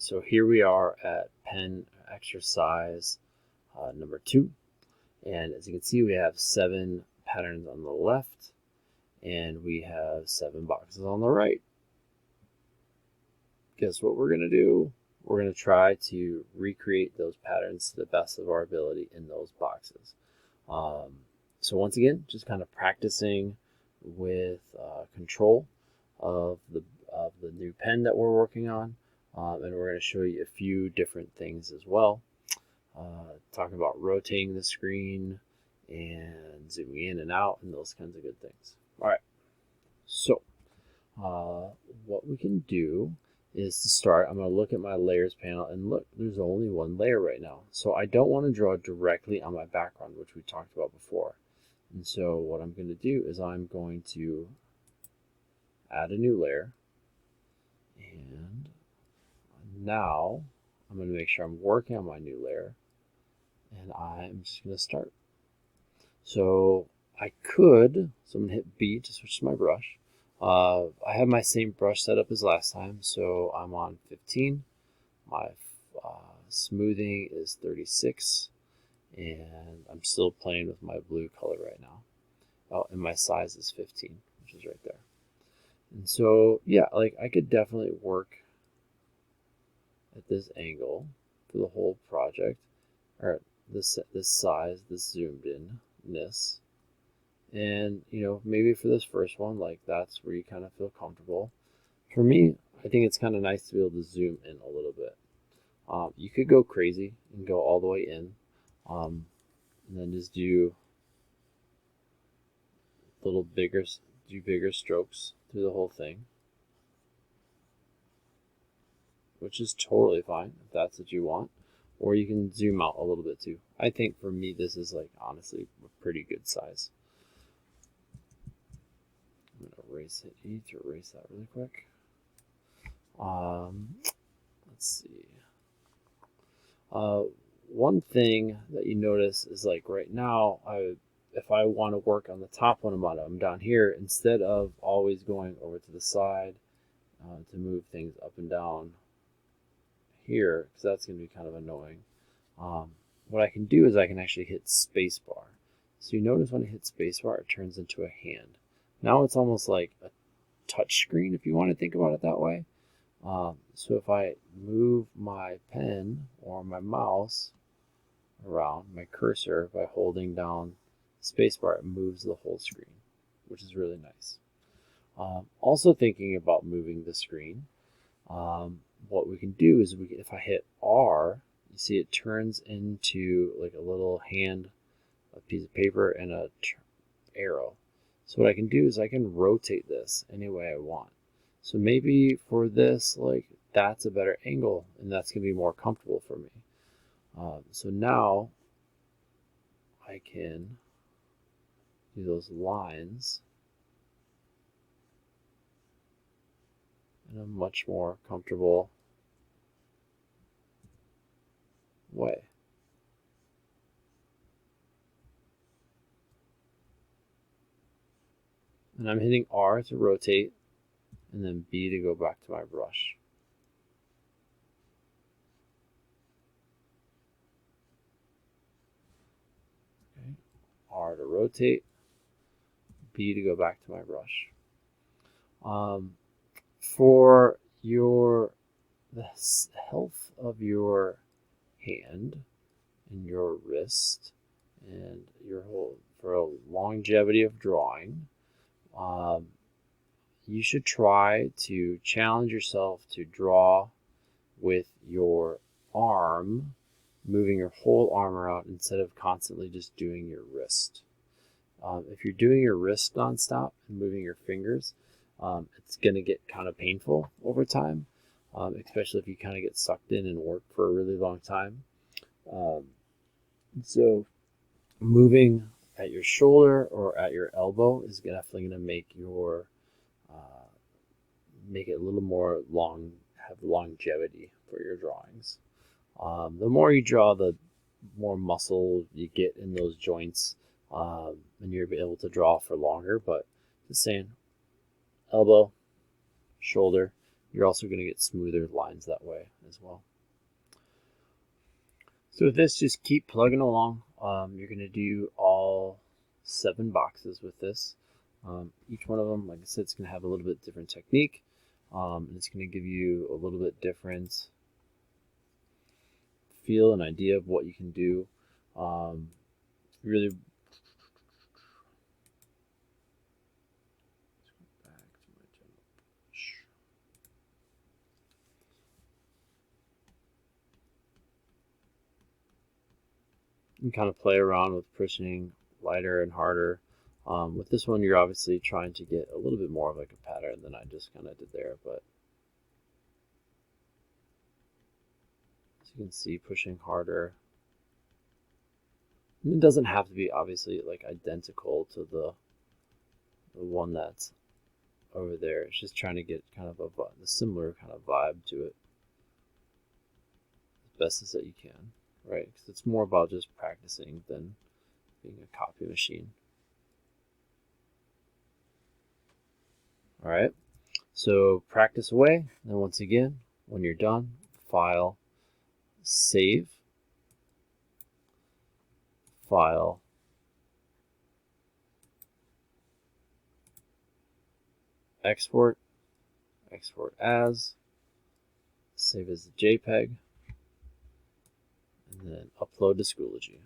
so here we are at pen exercise number 2. And as you can see, we have 7 patterns on the left, and we have 7 boxes on the right. Guess what we're going to do? We're going to try to recreate those patterns to the best of our ability in those boxes. So once again, just kind of practicing with control of the new pen that we're working on. And we're going to show you a few different things as well. Talking about rotating the screen and zooming in and out and those kinds of good things. All right, so what we can do is to start, I'm going to look at my layers panel and look, there's only one layer right now. So I don't want to draw directly on my background, which we talked about before. And so what I'm going to do is I'm going to add a new layer. And now I'm going to make sure I'm working on my new layer. And I'm just going to start. So I could, so I'm going to hit B to switch to my brush. I have my same brush setup as last time, so I'm on 15. My smoothing is 36, and I'm still playing with my blue color right now. Oh, and my size is 15, which is right there. And so, yeah, like I could definitely work at this angle for the whole project, or this size, this zoomed in-ness. And, you know, maybe for this first one, like that's where you kind of feel comfortable. For me, I think it's kind of nice to be able to zoom in a little bit. You could go crazy and go all the way in, and then just do bigger strokes through the whole thing, which is totally fine if that's what you want. Or you can zoom out a little bit too. I think for me, this is like honestly a pretty good size. I'm going to erase it, E to erase that really quick. Let's see. One thing that you notice is like right now, if I want to work on the top one I'm down here, instead of always going over to the side to move things up and down here, because that's going to be kind of annoying. What I can do is I can actually hit spacebar. So you notice when I hit spacebar, it turns into a hand. Now it's almost like a touch screen, if you want to think about it that way. So if I move my pen or my mouse around, my cursor, by holding down spacebar, it moves the whole screen, which is really nice. Also thinking about moving the screen, what we can do is if I hit R, you see it turns into like a little hand, a piece of paper, and a arrow. So what I can do is I can rotate this any way I want. So maybe for this, like that's a better angle, and that's going to be more comfortable for me. So now I can do those lines in a much more comfortable way. And I'm hitting R to rotate, and then B to go back to my brush. Okay. R to rotate, B to go back to my brush. For the health of your hand and your wrist and for a longevity of drawing, you should try to challenge yourself to draw with your arm, moving your whole arm around instead of constantly just doing your wrist. If you're doing your wrist nonstop and moving your fingers, it's going to get kind of painful over time, especially if you kind of get sucked in and work for a really long time. So moving at your shoulder or at your elbow is definitely going to make make it a little more have longevity for your drawings. The more you draw, the more muscle you get in those joints, and you're able to draw for longer. But just saying, elbow, shoulder, you're also going to get smoother lines that way as well. So with this, just keep plugging along. You're going to do all 7 boxes with this. Each one of them, like I said, it's going to have a little bit different technique, and it's going to give you a little bit different feel and idea of what you can do. Really you can kind of play around with pushing lighter and harder. With this one, you're obviously trying to get a little bit more of like a pattern than I just kind of did there, but as you can see, pushing harder. It doesn't have to be obviously like identical to the one that's over there. It's just trying to get kind of a similar kind of vibe to it as best as that you can, right? Because it's more about just practicing than being a copy machine. All right, so practice away. Then once again, when you're done, file, save, file, export, export as, save as a JPEG, and then upload to Schoology.